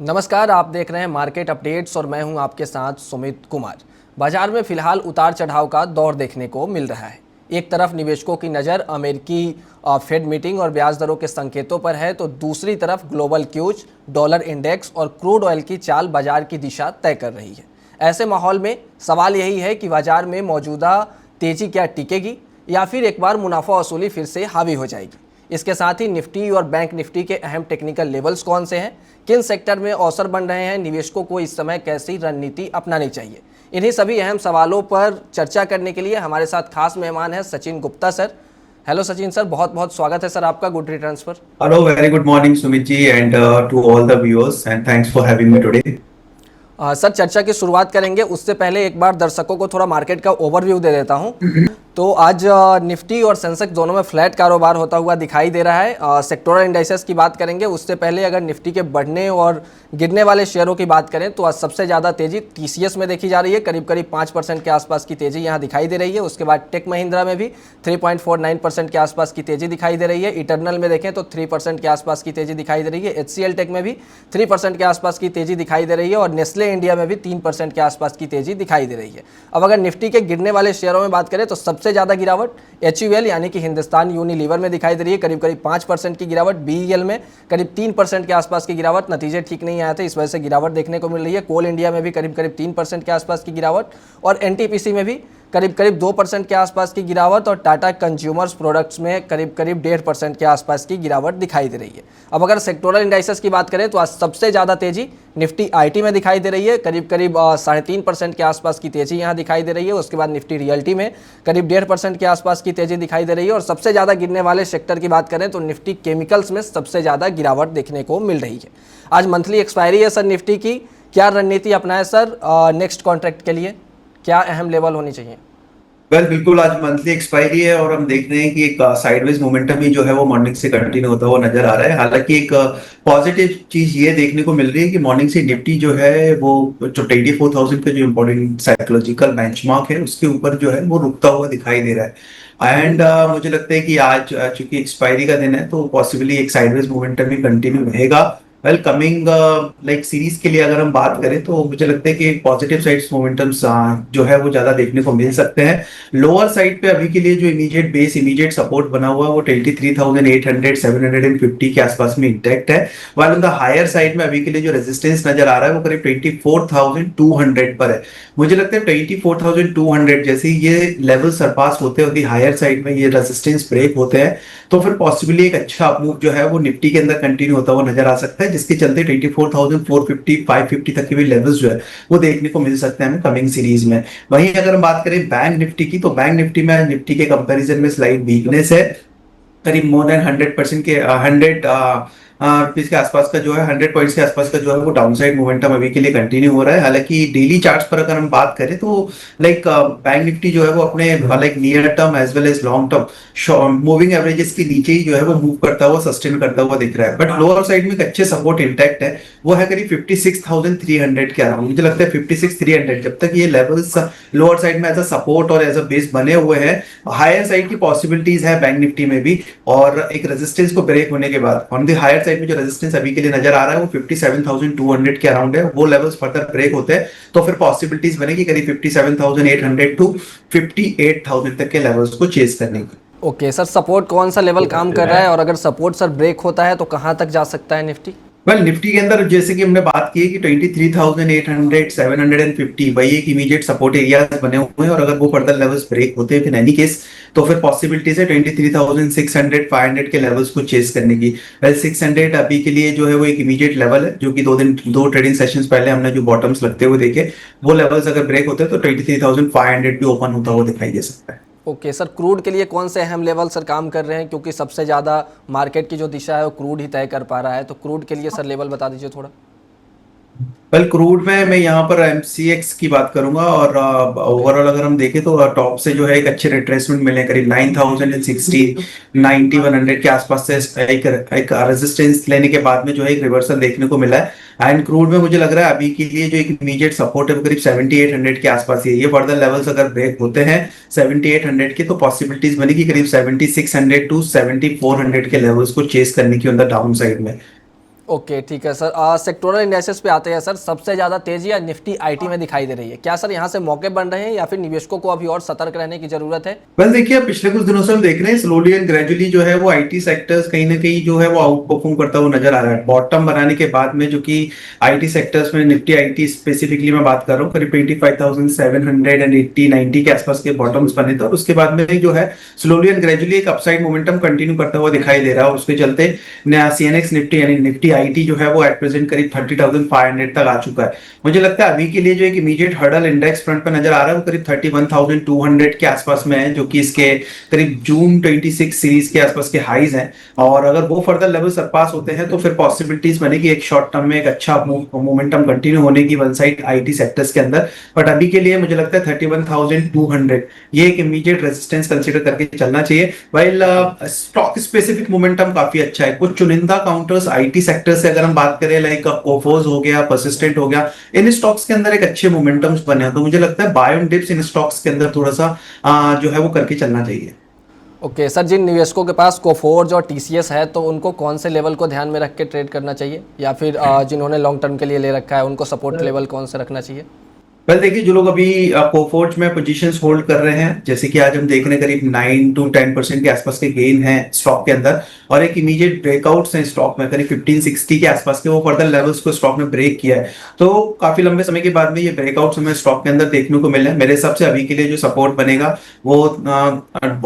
नमस्कार, आप देख रहे हैं मार्केट अपडेट्स और मैं हूं आपके साथ सुमित कुमार। बाजार में फिलहाल उतार चढ़ाव का दौर देखने को मिल रहा है। एक तरफ निवेशकों की नज़र अमेरिकी फेड मीटिंग और ब्याज दरों के संकेतों पर है, तो दूसरी तरफ ग्लोबल क्यूज, डॉलर इंडेक्स और क्रूड ऑयल की चाल बाजार की दिशा तय कर रही है। ऐसे माहौल में सवाल यही है कि बाजार में मौजूदा तेजी क्या टिकेगी या फिर एक बार मुनाफा वसूली फिर से हावी हो जाएगी। इसके साथ ही निफ्टी और बैंक निफ्टी के अहम टेक्निकल लेवल्स कौन से हैं, किन सेक्टर में अवसर बन रहे हैं, निवेशकों को इस समय कैसी रणनीति अपनानी चाहिए, इन्हीं सभी अहम सवालों पर चर्चा करने के लिए हमारे साथ खास मेहमान हैं Sachin Gupta sir. Hello Sachin sir, बहुत बहुत स्वागत है सर आपका गुड रिटर्न्स पर। Hello, very good morning Sumit ji and to all the viewers and thanks for having me today. Sir चर्चा की शुरुआत करेंगे, उससे पहले एक बार दर्शकों को थोड़ा मार्केट का ओवरव्यू दे देता हूं। तो आज निफ्टी और सेंसेक्स दोनों में फ्लैट कारोबार होता हुआ दिखाई दे रहा है। सेक्टोरल इंडाइसेस की बात करेंगे, उससे पहले अगर निफ्टी के बढ़ने और गिरने वाले शेयरों की बात करें तो आज सबसे ज़्यादा तेजी टीसीएस में देखी जा रही है। करीब 5% के आसपास की तेजी यहाँ दिखाई दे रही है। उसके बाद टेक महिंद्रा में भी 3.49% के आसपास की तेजी दिखाई दे रही है। इटर्नल में देखें तो 3% के आसपास की तेजी दिखाई दे रही है। एचसीएल टेक में भी 3% के आसपास की तेजी दिखाई दे रही है और नेस्ले इंडिया में भी 3% के आसपास की तेजी दिखाई दे रही है। अब अगर निफ्टी के गिरने वाले शेयरों में बात करें तो सबसे ज़्यादा गिरावट एचयूएल यानी कि हिंदुस्तान यूनिलीवर में दिखाई दे रही है, करीब 5% की गिरावट। बीईएल में करीब 3% के आसपास की गिरावट, नतीजे ठीक नहीं आए थे, इस वजह से गिरावट देखने को मिल रही है। कोल इंडिया में भी करीब 3% के आसपास की गिरावट और एनटीपीसी में भी करीब 2% के आसपास की गिरावट और टाटा कंज्यूमर्स प्रोडक्ट्स में करीब 1.5% के आसपास की गिरावट दिखाई दे रही है। अब अगर सेक्टोरल इंडाइसेस की बात करें तो आज सबसे ज़्यादा तेजी निफ्टी आईटी में दिखाई दे रही है, करीब 3.5% के आसपास की तेजी यहाँ दिखाई दे रही है। उसके बाद निफ्टी रियल्टी में करीब 1.5% के आसपास की तेजी दिखाई दे रही है और सबसे ज़्यादा गिरने वाले सेक्टर की बात करें तो निफ्टी केमिकल्स में सबसे ज़्यादा गिरावट देखने को मिल रही है। आज मंथली एक्सपायरी है सर निफ्टी की, क्या रणनीति अपनाएं सर नेक्स्ट कॉन्ट्रैक्ट के लिए, क्या अहम लेवल होनी चाहिए? बिल्कुल आज मंथली एक्सपायरी है और हम देख रहे हैं कि एक साइडवेज मोमेंटम ही जो है वो मॉर्निंग से कंटिन्यू होता हुआ नजर आ रहा है। हालांकि एक पॉजिटिव चीज ये देखने को मिल रही है कि मॉर्निंग से निफ्टी जो है वो जो 24,000 का जो इम्पोर्टेंट साइकोलॉजिकल बेंचमार्क है उसके ऊपर जो है वो रुकता हुआ दिखाई दे रहा है। एंड मुझे लगता है कि आज चूंकि एक्सपायरी का दिन है तो पॉसिबली एक साइडवेज मोमेंटम ही कंटिन्यू रहेगा। वेल कमिंग लाइक सीरीज के लिए अगर हम बात करें तो मुझे लगता है कि पॉजिटिव साइड्स मोमेंटम्स जो है वो ज्यादा देखने को मिल सकते हैं। लोअर साइड पे अभी के लिए जो इमीडिएट सपोर्ट बना हुआ है वो 23,800 750 के आसपास में इंटैक्ट है। While on the higher side में अभी के लिए जो रेजिस्टेंस नजर आ रहा है वो करीब 24,200 पर है। मुझे लगता है 24,200 जैसे ये लेवल सरपास होते होते हायर साइड में ये रेजिस्टेंस ब्रेक होते हैं तो फिर पॉसिबली एक अच्छा अपमूव जो है वो निफ्टी के अंदर कंटिन्यू होता हुआ नजर आ सकता है, जिसके चलते 24,450 550 तक के भी लेवल्स जो है वो देखने को मिल सकते हैं हमें कमिंग सीरीज में। वहीं अगर हम बात करें बैंक निफ्टी की तो बैंक निफ्टी में निफ्टी के कंपैरिजन में स्लाइट वीकनेस है। करीब मोर देन 100% के 100 रुपीज के आसपास का जो है 100 पॉइंट्स के आसपास का जो है वो डाउनसाइड मोमेंटम अभी के लिए कंटिन्यू हो रहा है। हालांकि डेली चार्ट्स पर अगर हम बात करें तो लाइक बैंक निफ्टी जो है वो अपने like near term as well as long term moving averages के नीचे ही जो है वो मूव करता हुआ सस्टेन करता हुआ दिख रहा है। बट लोअर साइड में एक अच्छे सपोर्ट इंटैक्ट है, वो है करीब 56,300 के अराउंड। मुझे लगता है 56,300 जब तक ये लेवल्स लोअर साइड में एज अ सपोर्ट और एज अ बेस बने हुए हैं, हायर साइड की पॉसिबिलिटीज है बैंक निफ्टी में भी। और एक रेजिस्टेंस को ब्रेक होने के बाद ऑन द हायर साइड में जो रेजिस्टेंस अभी के लिए नजर आ रहा है वो 57,200 के अराउंड है। वो लेवल्स फर्दर ब्रेक होते हैं तो फिर पॉसिबिलिटीज बनेगी करीब 57,800 टू 58,000 तक के लेवल्स को चेस करने की। ओके सर, सपोर्ट कौन सा लेवल काम कर रहा है और अगर सपोर्ट सर ब्रेक होता है तो कहाँ तक जा सकता है निफ्टी? वेल निफ्टी के अंदर जैसे कि हमने बात की है कि 23,800 750 वही एक इमीडिएट सपोर्ट एरियाज बने हुए हैं और अगर वो फर्दर लेवल्स ब्रेक होते हैं फिर एनी केस तो फिर पॉसिबिलिटीज है 23,600 500 के लेवल्स को चेस करने की। वेल 600 अभी के लिए जो है वो एक इमीडिएट लेवल है जो कि दो ट्रेडिंग सेशंस पहले हमने जो बॉटम्स लगते हुए देखे, वो लेवल्स अगर ब्रेक होते हैं तो 23,500 भी ओपन होता हुआ दिखाई दे सकता है। ओके सर, क्रूड के लिए कौन से अहम लेवल सर काम कर रहे हैं, क्योंकि सबसे ज़्यादा मार्केट की जो दिशा है वो क्रूड ही तय कर पा रहा है, तो क्रूड के लिए सर लेवल बता दीजिए थोड़ा। वेल क्रूड में मैं यहाँ पर एमसीएक्स की बात करूंगा और ओवरऑल अगर हम देखें तो टॉप से जो है एक अच्छे रिट्रेसमेंट मिले करीब 9,060 9,100 के आसपास से एक रेजिस्टेंस लेने के बाद में जो है एक रिवर्सल देखने को मिला है। एंड क्रूड में मुझे लग रहा है अभी के लिए जो एक इमीडिएट सपोर्ट है वो करीब 7,800 के आसपास ही है। ये फर्दर लेवल्स अगर ब्रेक होते हैं 7,800 के तो पॉसिबिलिटीज बनेगी करीब 7,600 टू 7,400 के लेवल्स को चेस करने की ऑन द डाउन साइड में। ओके ठीक है सर। सेक्टोरल इंडाइसेस पे आते हैं सर। सबसे ज़्यादा तेजी या निफ्टी आईटी में दिखाई दे रही है, क्या सर यहाँ से मौके बन रहे हैं या फिर निवेशकों को अभी और सतर्क रहने की जरूरत है? वेल देखिए, पिछले कुछ दिनों से हम देख रहे हैं स्लोली एंड ग्रेजुअली जो है वो आईटी सेक्टर्स कहीं ना कहीं जो है वो आउट परफॉर्म करता हुआ नजर आ रहा है। बॉटम बनाने के बाद में जो कि आईटी सेक्टर्स में निफ्टी आईटी स्पेसिफिकली मैं बात कर रहा हूँ, करीब 25,780 90 के आसपास के बॉटम्स बने थे और उसके बाद में जो है स्लोली एंड ग्रेजुअली एक अपसाइड मोमेंटम कंटिन्यू करता हुआ दिखाई दे रहा है। और उसके चलते सीएनएक्स निफ्टी यानी निफ्टी आईटी जो है वो एट प्रेजेंट करीब 30,500 तक आ चुका है। मुझे लगता है अभी के लिए जो एक इमीडिएट हर्डल इंडेक्स फ्रंट पे नजर आ रहा है वो करीब 31,200 के आसपास में है, जो कि इसके करीब जून 26 सीरीज के आसपास के हाईज हैं। और अगर वो फर्दर लेवल सरपास होते हैं तो फिर पॉसिबिलिटीज बनेगी एक शॉर्ट टर्म में एक अच्छा मोमेंटम कंटिन्यू होने की वन साइड आईटी सेक्टर्स के अंदर। बट अभी के लिए मुझे लगता है 31,200 ये एक इमीडिएट रेजिस्टेंस कंसीडर करके चलना चाहिए। वाइल स्टॉक स्पेसिफिक मोमेंटम काफी अच्छा है। कुछ चुनिंदा काउंटर्स आईटी सेक्टर से अगर हम बात करें, लाइक कोफोर्स हो गया, परसिस्टेंट हो गया, इन स्टॉक्स के अंदर एक अच्छे मोमेंटम्स बने हैं। तो मुझे लगता है buy on dips in stocks के अंदर थोड़ा सा जो है वो करके चलना चाहिए। ओके सर, जिन निवेशकों के पास कोफोर्ज और टीसीएस है तो उनको कौन से लेवल को ध्यान में रख के ट्रेड करना चाहिए, या फिर जिन्होंने लॉन्ग टर्म के लिए ले रखा है उनको सपोर्ट लेवल कौन से रखना चाहिए? वेल देखिए, जो लोग अभी कोफोर्ज में पोजीशंस होल्ड कर रहे हैं, जैसे कि आज हम देख रहे हैं करीब 9 to 10% के आसपास के गेन है स्टॉक के अंदर और एक इमीडिएट ब्रेकआउट्स हैं स्टॉक में करीब 1560 के आसपास के, वो फर्दर लेवल्स को स्टॉक में ब्रेक किया है। तो काफी लंबे समय के बाद में ये ब्रेकआउट्स हमें स्टॉक के अंदर देखने को मिले हैं। मेरे हिसाब से अभी के लिए जो सपोर्ट बनेगा वो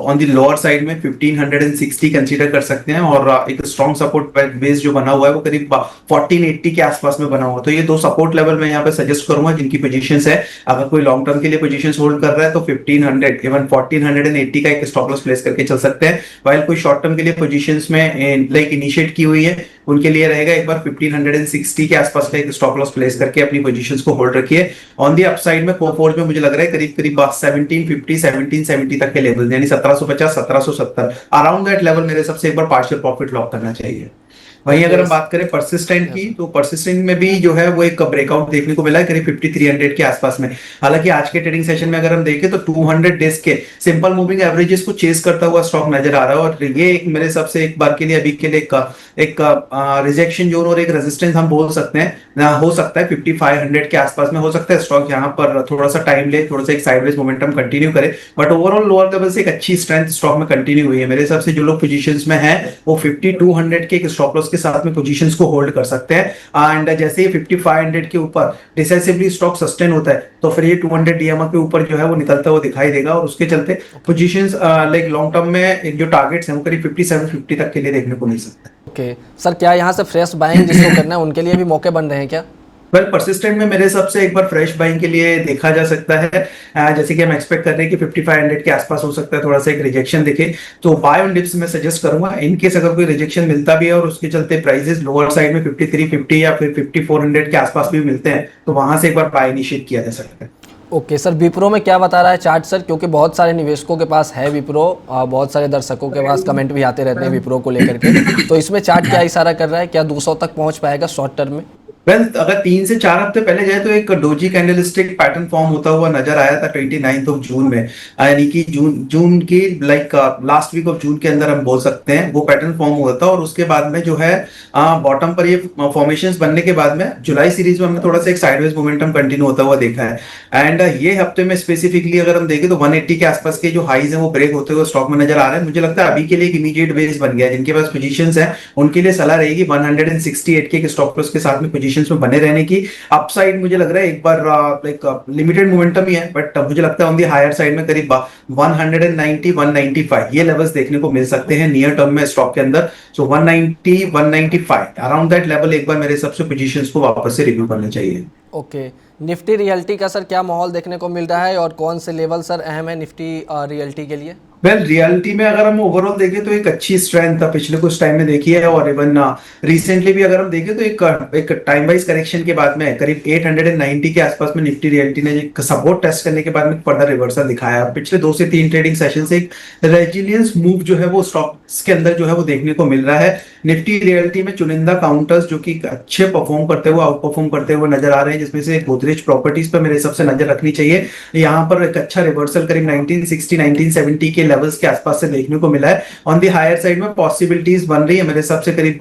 ऑन दी लोअर साइड में 1560 कंसीडर कर सकते हैं और एक स्ट्रॉन्ग सपोर्ट बेस जो बना हुआ है वो करीब 1480 के आसपास में बना हुआ है। तो ये दो सपोर्ट लेवल मैं यहाँ पे सजेस्ट करूंगा जिनकी पोजीशंस है। अगर कोई लॉन्ग टर्म के लिए पोजीशंस होल्ड कर रहा है तो 1500 इवन 1480 का एक स्टॉप लॉस प्लेस करके चल सकते हैं। वाइल कोई शॉर्ट टर्म के लिए पोजीशंस में लाइक इनिशिएट की हुई है उनके लिए रहेगा एक बार 1560 के आसपास का एक स्टॉप लॉस प्लेस करके अपनी पोजीशंस को होल्ड रखिए। ऑन दी अपसाइड में कोफोर्ज में मुझे लग रहा है करीब करीब 1750 1770 तक के लेवल यानी 1750 1770 अराउंड दैट लेवल मेरे सबसे एक बार पार्शियल प्रॉफिट लॉक करना चाहिए। वहीं अगर हम बात करें परसिस्टेंट की, तो परसिस्टेंट में भी जो है वो एक ब्रेकआउट देखने को मिला है करीब 5300 के आसपास में। हालांकि आज के ट्रेडिंग सेशन में अगर हम देखें तो 200 डेज के सिंपल मूविंग एवरेजेस को चेस करता हुआ स्टॉक नजर आ रहा है और ये एक मेरे हिसाब से एक बार के लिए अभी के लिए एक रिजेक्शन जोन और एक रेजिस्टेंस हम बोल सकते हैं। हो सकता है 5500 के आसपास में हो सकता है स्टॉक यहाँ पर थोड़ा सा टाइम ले, थोड़ा सा एक साइडवेज मोमेंटम कंटिन्यू करे, बट ओवरऑल लोअर लेवल से एक अच्छी स्ट्रेंथ स्टॉक में कंटिन्यू हुई है। मेरे हिसाब से जो लोग पोजीशंस में है वो 5200 के एक स्टॉप लॉस के साथ में पोजीशंस को होल्ड कर सकते हैं। एंड जैसे ही 5500 के ऊपर डिसाइसिवली स्टॉक सस्टेन होता है तो फिर ये 200 डीएमए के ऊपर जो है वो निकलता हुआ दिखाई देगा और उसके चलते पोजीशंस लाइक लॉन्ग टर्म में एक जो टारगेट्स हैं वो करीब 5750 तक के लिए देखने को मिल सकता है। ओके सर, क्या यहाँ से फ्रेश बाइंग जिसको करना है उनके लिए भी मौके बन रहे हैं क्या? वेल परसिस्टेंट में मेरे हिसाब से एक बार फ्रेश बाइंग के लिए देखा जा सकता है। जैसे कि हम एक्सपेक्ट कर रहे हैं कि 5500 के आसपास हो सकता है थोड़ा सा एक रिजेक्शन दिखे, तो बाय ऑन डिप्स में सजेस्ट करूंगा। इनकेस अगर कोई रिजेक्शन मिलता भी है और उसके चलते प्राइसेस लोअर साइड में 5350 या फिर 5400 के आसपास भी मिलते हैं तो वहां से एक बार बाय इनिशिएट किया जा सकता है। ओके सर, विप्रो में क्या बता रहा है चार्ट सर? क्योंकि बहुत सारे निवेशकों के पास है विप्रो, बहुत सारे दर्शकों के पास कमेंट भी आते रहते हैं विप्रो को लेकर के, तो इसमें चार्ट क्या इशारा कर रहा है? क्या 200 तक पहुंच पाएगा शॉर्ट टर्म में? वेल अगर 3 से 4 हफ्ते पहले जाए तो एक डोजी कैंडलस्टिक पैटर्न फॉर्म होता हुआ नजर आया था 29 ऑफ जून में, यानी कि जून की like last week of June के अंदर हम बोल सकते हैं वो पैटर्न फॉर्म हुआ था। और उसके बाद में जो है बॉटम पर ये फॉर्मेशंस बनने के बाद में जुलाई सीरीज में हमने थोड़ा सा एक साइडवेज मोमेंटम कंटिन्यू होता हुआ देखा है। एंड ये हफ्ते में स्पेसिफिकली अगर हम देखें तो 180 के आसपास के जो हाईज हैं वो ब्रेक होते हुए स्टॉक में नजर आ रहे हैं। मुझे लगता है अभी के लिए एक इमीडिएट बेस बन गया है। जिनके पास पोजीशंस है उनके लिए सलाह रहेगी 168 के स्टॉप लॉस के साथ में पोजीशंस में बने रहने की। अपसाइड मुझे लग रहा है एक बार लाइक लिमिटेड मोमेंटम ही है, बट मुझे लगता है ऑन दी हायर साइड में करीब 190 195 ये लेवल्स देखने को मिल सकते हैं नियर टर्म में स्टॉक के अंदर। सो 190 195 अराउंड दैट लेवल एक बार मेरे हिसाब से पोजीशंस को वापस से रिव्यू करना चाहिए। ओके, निफ्टी रियल्टी का सर क्या माहौल देखने को मिल रहा है और कौन से लेवल सर अहम है निफ्टी रियल्टी के लिए? वेल रियलिटी में अगर हम ओवरऑल देखें तो एक अच्छी स्ट्रेंथ पिछले कुछ टाइम में देखी है और इवन रिसेंटली भी अगर हम देखें तो एक टाइम वाइज करेक्शन के बाद में करीब 890 के आसपास में निफ्टी रियलिटी ने एक सपोर्ट टेस्ट करने के बाद में फर्दर रिवर्सल दिखाया। पिछले 2 से 3 ट्रेडिंग सेशन से एक रेजिलियंस मूव जो है वो स्टॉक्स के अंदर जो है वो देखने को मिल रहा है। निफ्टी रियलिटी में चुनिंदा काउंटर्स जो कि अच्छे परफॉर्म करते हुए आउट परफॉर्म करते हुए नजर आ रहे हैं, जिसमें से गोदरेज प्रॉपर्टीज पर मेरे हिसाब से नजर रखनी चाहिए। यहाँ पर एक अच्छा रिवर्सल करीब 1960 1970 के लेवल्स के आसपास से देखने को मिला है। ऑन दी हायर साइड में पॉसिबिलिटीज बन रही है मेरे हिसाब से करीब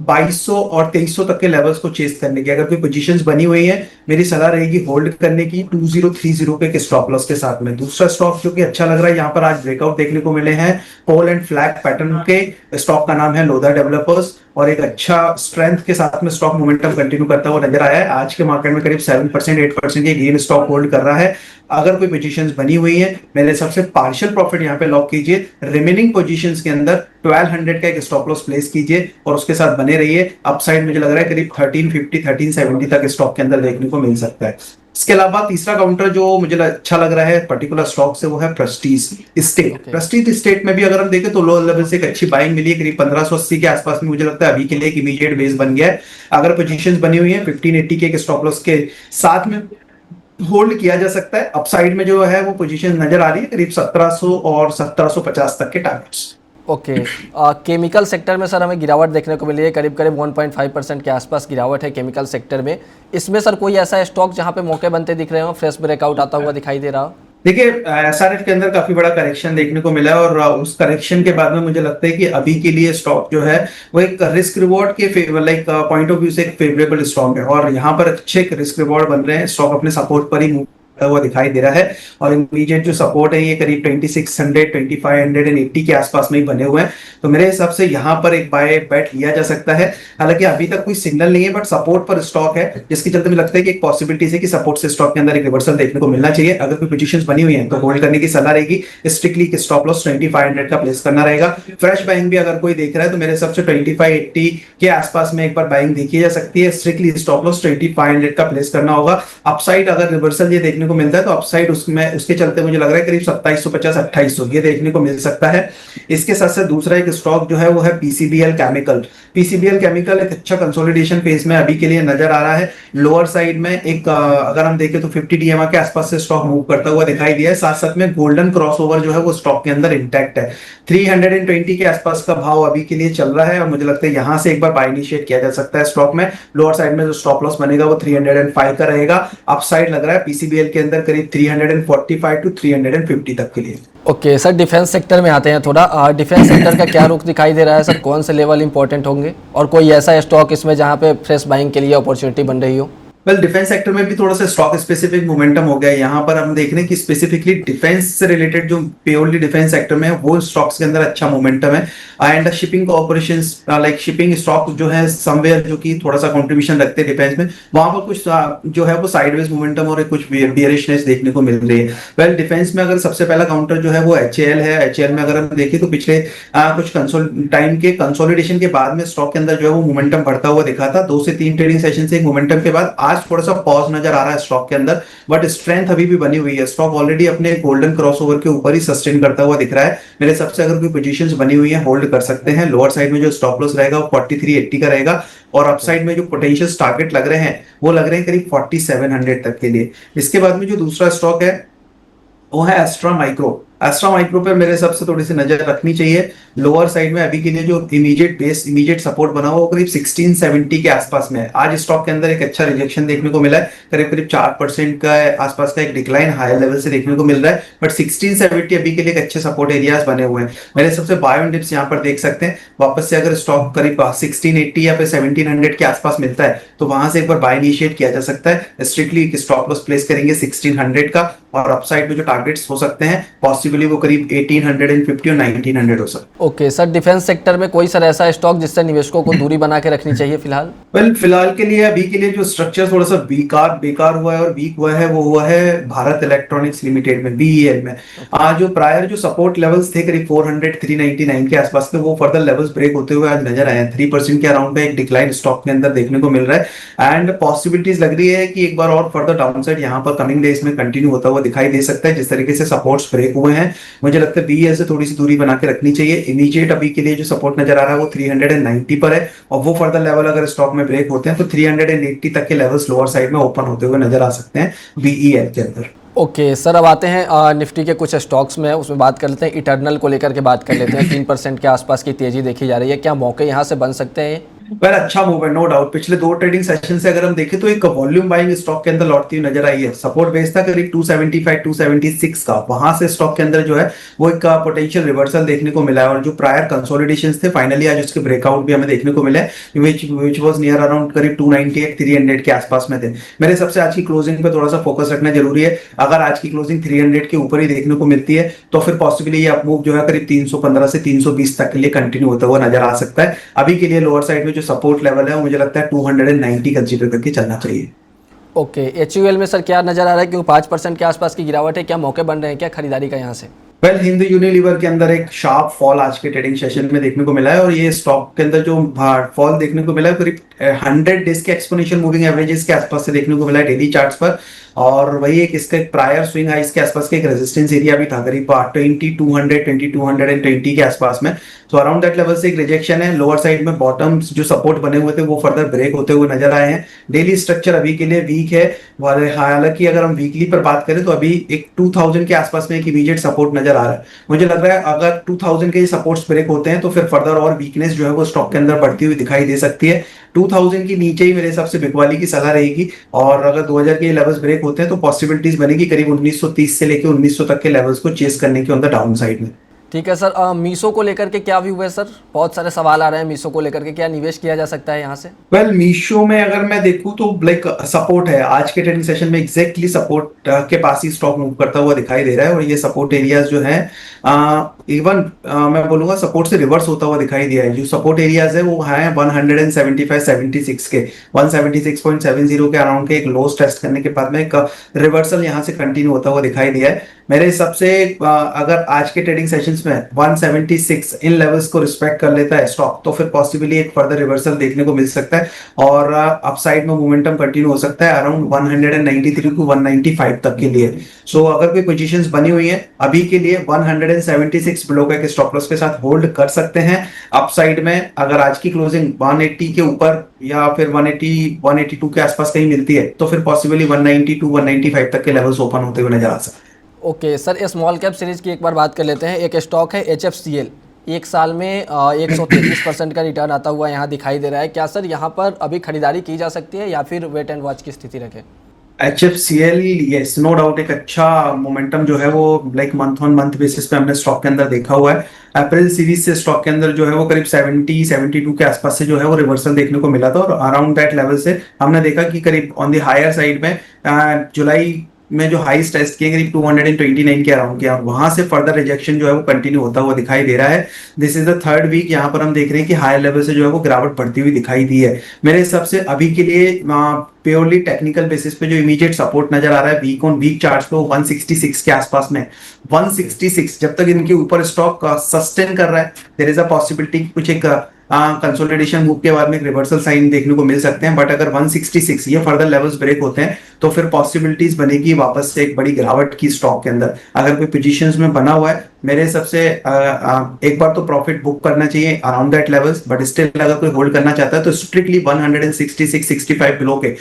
2200 और 2300 तक के लेवल्स को चेस करने की। अगर कोई पोजीशंस बनी हुई है, मेरी सलाह रहेगी होल्ड करने की 2030 पे के स्टॉप लॉस के साथ में। दूसरा स्टॉक जो कि अच्छा लग रहा है, यहाँ पर आज ब्रेकआउट देखने को मिले हैं पोल एंड फ्लैग पैटर्न के। स्टॉक का नाम है लोधा डेवलपर्स और एक अच्छा स्ट्रेंथ के साथ में स्टॉक मोमेंटम कंटिन्यू करता हुआ नजर आया है। आज के मार्केट में करीब 7% 8% के गेन स्टॉक होल्ड कर रहा है। अगर कोई पोजीशंस बनी हुई है, मेरे हिसाब से पार्शियल प्रॉफिट यहाँ पे लॉक कीजिए। रिमेनिंग पोजीशंस के अंदर 1200 का एक स्टॉप लॉस प्लेस कीजिए और उसके साथ बने रहिए। अपसाइड मुझे लग रहा है करीब 1350 1370 तक स्टॉक के अंदर देखने को मिल सकता है। इसके अलावा तीसरा काउंटर जो मुझे अच्छा लग रहा है पर्टिकुलर स्टॉक से, वो है प्रेस्टीज स्टेट। प्रेस्टीज स्टेट में भी अगर हम देखें तो लो लेवल से एक अच्छी बाइंग मिली है करीब 1580 के आसपास में। मुझे लगता है अभी के लिए एक इमीडिएट बेस बन गया है। अगर पोजीशंस बनी हुई है 1580 के एक स्टॉप लॉस के साथ में होल्ड किया जा सकता है। अपसाइड में जो है वो पोजीशन नजर आ रही है करीब 1700 और 1750 तक के टारगेट्स। ओके, केमिकल सेक्टर में सर हमें गिरावट देखने को मिली है, करीब करीब 1.5% के आसपास गिरावट है केमिकल सेक्टर में। इसमें सर कोई ऐसा स्टॉक जहां पे मौके बनते दिख रहे हो, फ्रेश ब्रेकआउट आता हुआ दिखाई दे रहा हो? देखिए एसआरएफ के अंदर काफी बड़ा करेक्शन देखने को मिला है और उस करेक्शन के बाद में मुझे लगता है कि अभी के लिए स्टॉक जो है वो एक रिस्क रिवॉर्ड के पॉइंट ऑफ व्यू से एक फेवरेबल स्टॉक है और यहाँ पर अच्छे रिस्क रिवॉर्ड बन रहे हैं। स्टॉक अपने सपोर्ट पर ही हुआ दिखाई दे रहा है और इमीडिएट जो सपोर्ट है ये करीब 2600 2580 के आसपास में ही बने हुए हैं। तो मेरे हिसाब से यहाँ पर एक बाय बैट लिया जा सकता है। हालांकि अभी तक कोई सिग्नल नहीं है बट सपोर्ट पर स्टॉक है, जिसके चलते मुझे लगता है कि एक पॉसिबिलिटी है कि सपोर्ट से स्टॉक के अंदर एक रिवर्सल देखने को मिलना चाहिए। अगर कोई पोजीशंस बनी हुई है तो होल्ड करने की सलाह रहेगी। स्ट्रिक्टली स्टॉप लॉस 2500 का प्लेस करना रहेगा। फ्रेश बाइंग भी अगर कोई देख रहा है तो मेरे हिसाब से 2580 के आसपास में एक बार बाइंग देखी जा सकती है। स्ट्रिक्टली स्टॉप लॉस 2500 का प्लेस करना होगा। अपसाइड अगर रिवर्सल ये देखने को मिलता है तो अपसाइड उसमें उसके चलते मुझे लग रहा है करीब 2750 2800 ये देखने को मिल सकता है। इसके साथ साथ दूसरा एक स्टॉक जो है वो है पीसीबीएल केमिकल। पीसीबीएल केमिकल एक अच्छा कंसोलिडेशन फेज में अभी के लिए नजर आ रहा है। लोअर साइड में एक अगर हम देखें तो 50 डीएमए के आसपास से स्टॉक मूव करता हुआ दिखाई दिया है। साथ साथ में गोल्डन क्रॉसओवर जो है वो स्टॉक के अंदर इंटैक्ट है। 320 के आसपास का भाव अभी के लिए चल रहा है और मुझे लगता है यहां से एक बार बाय इनिशिएट किया जा सकता है स्टॉक में। लोअर साइड में जो स्टॉप लॉस बनेगा वो 305 का रहेगा। अपसाइड लग रहा है पीसीबीएल के अंदर करीब 345 टू 350 तक के लिए। ओके सर, डिफेंस सेक्टर में आते हैं थोड़ा। डिफेंस सेक्टर का क्या रुख दिखाई दे रहा है सर? कौन से लेवल इंपॉर्टेंट होंगे और कोई ऐसा स्टॉक इसमें जहां पे फ्रेश बाइंग के लिए अपॉर्चुनिटी बन रही हो? वेल डिफेंस सेक्टर में भी थोड़ा सा स्टॉक स्पेसिफिक मोमेंटम हो गया है। यहाँ पर हम देख रहे हैं कि स्पेसिफिकली डिफेंस से रिलेटेड जो प्योरली डिफेंस सेक्टर में है वो स्टॉक्स के अंदर अच्छा मोमेंटम है। And shipping corporations like shipping stock जो है समवेयर जो कि थोड़ा सा कंट्रीब्यूशन रखते हैं डिफेंस में, वहां पर कुछ जो है वो साइडवेज मोमेंटम और कुछ बियरिशनेस देखने को मिल रही है। वेल डिफेंस में अगर सबसे पहला काउंटर जो है वो एचएएल है। एचएएल में अगर हम देखें तो पिछले कुछ टाइम के कंसोलिडेशन के बाद में स्टॉक के अंदर जो है वो मोमेंटम बढ़ता हुआ दिखा था। 2 से 3 ट्रेडिंग सेशन से मोमेंटम के बाद आज थोड़ा सा पॉज नजर आ रहा है स्टॉक के अंदर, बट स्ट्रेंथ अभी भी बनी हुई है। स्टॉक ऑलरेडी अपने गोल्डन क्रॉसओवर के ऊपर ही सस्टेन करता हुआ दिख रहा है। मेरे सबसे अगर कोई पोजीशंस बनी हुई है होल्ड कर सकते हैं। लोअर साइड में जो स्टॉप लॉस रहेगा वो 4380 का रहेगा और अपसाइड में जो पोटेंशियल टारगेट लग रहे हैं वो लग रहे हैं करीब 4700 तक के लिए। इसके बाद में जो दूसरा स्टॉक है वो है एस्ट्रा माइक्रो। एस्ट्रा माइक्रो पे मेरे हिसाब से थोड़ी सी नजर रखनी चाहिए। लोअर साइड में अभी के लिए जो इमीडिएट सपोर्ट बना हुआ वो करीब 1670 के आसपास में है। आज स्टॉक के अंदर एक अच्छा रिजेक्शन देखने को मिला है, करीब करीब 4% का आसपास का एक डिक्लाइन हायर लेवल से देखने को मिल रहा है, बट 1670 अभी के लिए एक अच्छे सपोर्ट एरियाज बने हुए हैं। मेरे सबसे बाय ऑन डिप्स यहाँ पर देख सकते हैं। वापस से अगर स्टॉक करीब 1680 या फिर 1700 के आसपास मिलता है तो वहां से एक बार बाय इनिशिएट किया जा सकता है। स्ट्रिक्टली स्टॉप लॉस प्लेस करेंगे 1600 का और अपसाइड में जो टारगेट्स हो सकते हैं पॉसिबली वो करीब 1850 और 1900 हो सकता है। ओके सर, डिफेंस सेक्टर में कोई सर ऐसा स्टॉक जिससे निवेशकों को दूरी बना के रखनी चाहिए फिलहाल? वेल फिलहाल के लिए अभी के लिए जो स्ट्रक्चर थोड़ा सा बेकार हुआ है और वीक हुआ है वो हुआ है भारत इलेक्ट्रॉनिक्स लिमिटेड में, बीईएल में। आज जो प्रायर जो सपोर्ट लेवल्स थे करीब 400 399 के आसपास के, वो फर्दर लेवल्स ब्रेक होते हुए आज नजर आए हैं। 3% के अराउंड का एक डिक्लाइन स्टॉक के अंदर देखने को मिल रहा है एंड पॉसिबिलिटीज लग रही है कि एक बार और फर्दर डाउनसाइड यहाँ पर कमिंग डेज में कंटिन्यू होता हुआ दिखाई दे सकता है। जिस तरीके से सपोर्ट्स ब्रेक हुए हैं मुझे लगता है बीईएल से थोड़ी सी दूरी बना के रखनी चाहिए। इमीडिएट अभी के लिए जो सपोर्ट नजर आ रहा है वो 390 पर है और वो फर्दर लेवल अगर स्टॉक में ब्रेक होते हैं तो 380 तक के लेवल्स लोअर साइड में ओपन होते हुए नजर आ सकते हैं बीईएल के अंदर। ओके सर, अब आते हैं निफ्टी के कुछ स्टॉक्स में, उसमें बात कर लेते हैं। इटर्नल को लेकर के बात कर लेते हैं। 3% के आसपास की तेजी देखी जा रही है, क्या मौके यहाँ से बन सकते हैं? वेल अच्छा मूव है, नो डाउट। पिछले दो ट्रेडिंग सेशन से अगर हम देखें तो एक वॉल्यूम बाइंग स्टॉक के अंदर लौटती हुई नजर आई है। सपोर्ट बेस था करीब 275 276 का, वहां से स्टॉक के अंदर जो है वो एक पोटेंशियल रिवर्सल देखने को मिला है। और जो प्रायर कंसोलिडेशन थे फाइनली आज उसके ब्रेकआउट भी हमें देखने को मिले, विच वाज नियर अराउंड करीब 298 300 के आसपास में थे। मेरे सबसे आज की क्लोजिंग पे थोड़ा सा फोकस रखना जरूरी है। अगर आज की क्लोजिंग 300 के ऊपर ही देखने को मिलती है तो फिर पॉसिबली ये अपमूव जो है करीब 315 से 320 तक के लिए कंटिन्यू होता हुआ नजर आ सकता है। अभी के लिए लोअर साइड में जो सपोर्ट लेवल है वो मुझे लगता है 290 कंसीडर करके चलना चाहिए। ओके, HUL में सर क्या नज़र आ रहा है कि 5% के आसपास की गिरावट है, क्या मौके बन रहे हैं क्या खरीदारी का यहाँ से? वेल हिंद यूनिलीवर के अंदर एक शार्प फॉल आज के ट्रेडिंग सेशन में देखने को मिला है। और ये स्टॉक के अंदर जो फॉल देखने को मिला है करीब 100 डेज के एक्सपोनेंशियल मूविंग एवरेजेस के आसपास से देखने को मिला है डेली चार्ट्स पर। और वही एक इसका एक प्रायर स्विंग हाइस के आसपास का एक रेजिस्टेंस एरिया भी था करीब 2220 के आसपास में। तो अराउंड दैट लेवल से एक रिजेक्शन है। लोअर साइड में बॉटम्स जो सपोर्ट बने हुए थे वो फर्दर ब्रेक होते हुए नजर आए हैं। डेली स्ट्रक्चर अभी के लिए वीक है। हालांकि अगर हम वीकली पर बात करें तो अभी एक 2000 के आसपास में एक इमीडिएट सपोर्ट नजर आ रहा है। मुझे लग रहा है अगर 2000 के सपोर्ट्स ब्रेक होते हैं तो फिर फर्दर और वीकनेस जो है वो स्टॉक के अंदर बढ़ती हुई दिखाई दे सकती है। 2000 की नीचे ही मेरे हिसाब से बिकवाली की सलाह रहेगी। और अगर 2000 के लेवल्स ब्रेक होते हैं तो पॉसिबिलिटीज बनेगी करीब 1930 से लेकर 1900 तक के लेवल्स को चेस करने के ऑन द डाउन साइड में। ठीक है सर, मीशो को लेकर के क्या व्यू है सर? बहुत सारे सवाल आ रहे हैं मीशो को लेकर के, क्या निवेश किया जा सकता है यहाँ से? वेल मीशो में अगर मैं देखूं तो लाइक सपोर्ट है। आज के ट्रेडिंग सेशन में एग्जैक्टली सपोर्ट के पास ही स्टॉक मूव करता हुआ दिखाई दे रहा है। और ये सपोर्ट एरियाज जो है इवन मैं बोलूंगा सपोर्ट से रिवर्स होता हुआ दिखाई दिया है। जो सपोर्ट एरियाज है वो है 175 76 के 176.70 के अराउंड के एक लोस टेस्ट करने के बाद में एक रिवर्सल यहाँ से कंटिन्यू होता हुआ दिखाई दिया है। मेरे हिसाब से अगर आज के ट्रेडिंग सेशंस में 176 इन लेवल्स को रिस्पेक्ट कर लेता है स्टॉक तो फिर पॉसिबली एक फर्दर रिवर्सल देखने को मिल सकता है। और अपसाइड में मोमेंटम कंटिन्यू हो सकता है अराउंड 193 टू 195 तक के लिए। सो अगर कोई पोजीशंस बनी हुई है अभी के लिए 176 बिलो का एक स्टॉप लॉस के साथ होल्ड कर सकते हैं। अपसाइड में अगर आज की क्लोजिंग 180 के ऊपर या फिर 180 182 के आसपास कहीं मिलती है तो फिर पॉसिबली 190 टू 195 तक के लेवल्स ओपन होते हुए नजर आ सकते हैं। Okay sir, small cap series की एक बार बात कर लेते हैं। एक स्टॉक है HFCL, एक साल में 133% का रिटर्न आता हुआ यहाँ दिखाई दे रहा है। क्या सर यहाँ पर अभी खरीदारी की जा सकती है या फिर वेट एंड वॉच की स्थिति रखें? HFCL यस नो डाउट एक अच्छा मोमेंटम जो है वो like month on month basis पे हमने स्टॉक के अंदर देखा हुआ है। अप्रैल सीरीज से स्टॉक के अंदर जो है वो करीब 70 72 के आसपास से जो है वो रिवर्सल देखने को मिला था। और अराउंड दैट लेवल से हमने देखा कि करीब ऑन द हायर साइड में जुलाई में जो हाईएस्ट टेस्ट किए करीब 229 के अराउंड किया। वहां से फर्दर रिजेक्शन जो है वो कंटिन्यू होता हुआ दिखाई दे रहा है। This is the third week यहाँ पर हम देख रहे हैं कि हायर लेवल से जो है वो गिरावट बढ़ती हुई दिखाई दी है। मेरे हिसाब से अभी के लिए प्योरली टेक्निकल बेसिस पे जो इमीडिएट सपोर्ट नजर आ रहा है वीक ऑन वीक चार्ट्स पे 166 के आसपास में 166 जब तक इनके ऊपर स्टॉक सस्टेन कर रहा है देयर इज अ पॉसिबिलिटी कुछ एक कंसोलिडेशन मूव के बाद में एक रिवर्सल साइन देखने को मिल सकते हैं। बट अगर 166 ये फर्दर लेवल्स ब्रेक होते हैं तो फिर पॉसिबिलिटीज बनेगी वापस से एक बड़ी गिरावट की स्टॉक के अंदर। अगर कोई पोजीशंस में बना हुआ है मेरे हिसाब से एक बार तो प्रॉफिट बुक करना चाहिए around that levels. But still अगर कोई होल्ड करना चाहता है तो स्ट्रिक्टली 166 65 बिलो के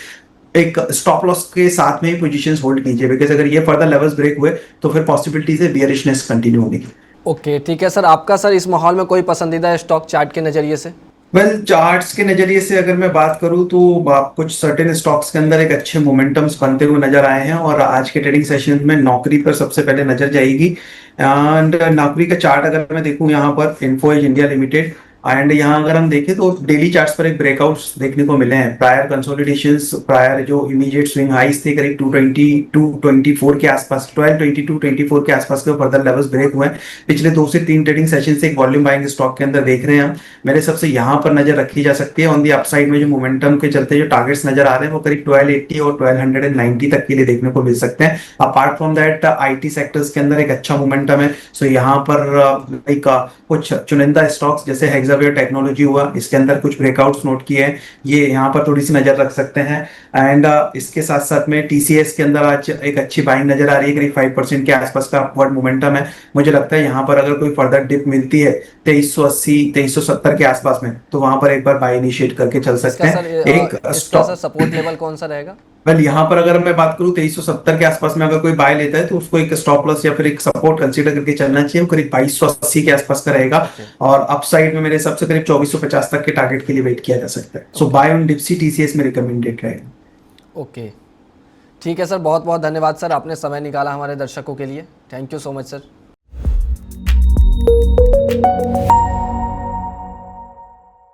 एक स्टॉप लॉस के साथ में ही पोजीशंस होल्ड कीजिए। बिकॉज अगर ये फर्दर लेवल्स ब्रेक हुए तो फिर पॉसिबिलिटीज है बियरिशनेस कंटिन्यू होने की। ओके ठीक है सर, आपका सर इस माहौल में कोई पसंदीदा स्टॉक चार्ट के नज़रिए से? वेल चार्ट्स के नजरिए से अगर मैं बात करूं तो कुछ सर्टेन स्टॉक्स के अंदर एक अच्छे मोमेंटम्स बनते हुए नजर आए हैं। और आज के ट्रेडिंग सेशन में नौकरी पर सबसे पहले नजर जाएगी। एंड नौकरी का चार्ट अगर मैं देखूं यहाँ पर Info Edge India Limited and यहाँ अगर हम देखें तो डेली चार्ट्स पर एक ब्रेकआउट्स देखने को मिले हैं। प्रायर कंसोलिडेशंस प्रायर जो इमीडिएट स्विंग हाइस थे करीब 220 224 के आसपास 1222 24 के आसपास के फर्दर लेवल्स ब्रेक हुए हैं। पिछले 2 से 3 ट्रेडिंग सेशन से एक वॉल्यूम बाइंग स्टॉक के अंदर देख रहे हैं हम। मेरे हिसाब से यहाँ पर नजर रखी जा सकती है। ऑन दी अपसाइड में जो मोमेंटम के चलते जो टारगेट्स नजर आ रहे हैं वो करीब 1280 और 1290 तक के लिए देखने को मिल सकते हैं। Apart from that IT sectors के अंदर एक अच्छा मोमेंटम है। सो यहाँ पर एक कुछ चुनिंदा स्टॉक्स जैसे हेक्सावेयर टेक्नोलॉजी हुआ इसके अंदर कुछ ब्रेकआउट्स नोट किए हैं, ये यहाँ पर थोड़ी सी नजर रख सकते हैं। एंड इसके साथ साथ में TCS के अंदर आज एक अच्छी बाइंग नजर आ रही है करीब 5% के आसपास का अपवर्ड मोमेंटम है। मुझे लगता है यहाँ पर अगर कोई फर्दर डिप मिलती है 2380 2370 के आसपास में तो वहां पर एक बार बाय इनिशिएट करके चल सकते हैं। एक इसका सर सपोर्ट लेवल कौन सा रहेगा? वेल यहाँ पर अगर मैं बात करूँ 2370 के आसपास में अगर कोई बाय लेता है तो उसको एक स्टॉप लॉस या फिर एक सपोर्ट कंसीडर करके चलना चाहिए, वो करीब 2280 के आसपास का रहेगा। ओके। और अपसाइड में मेरे हिसाब से करीब 2450 तक के टारगेट के लिए वेट किया जा सकता है। सो बाय ऑन डिप्सी टीसीएस में रिकमेंडेड रहेगा। ओके, ठीक है सर, बहुत बहुत धन्यवाद सर, आपने समय निकाला हमारे दर्शकों के लिए। Thank you so much sir.